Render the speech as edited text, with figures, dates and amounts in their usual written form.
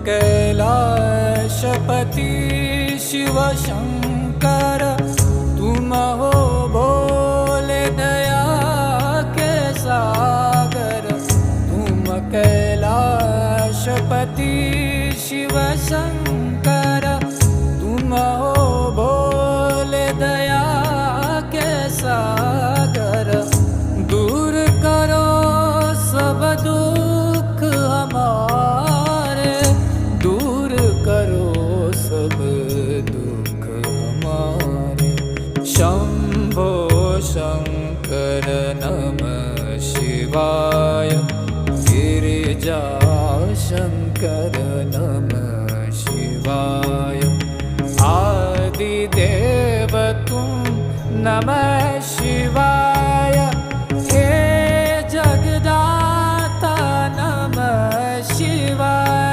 कैलाशपति शिव शंकर, तुम हो भोले दया के सागर। तुम कैलाशपति शिव शंकर, तुम हो भोले दया के सागर। दूर करो सब दुख हमारे,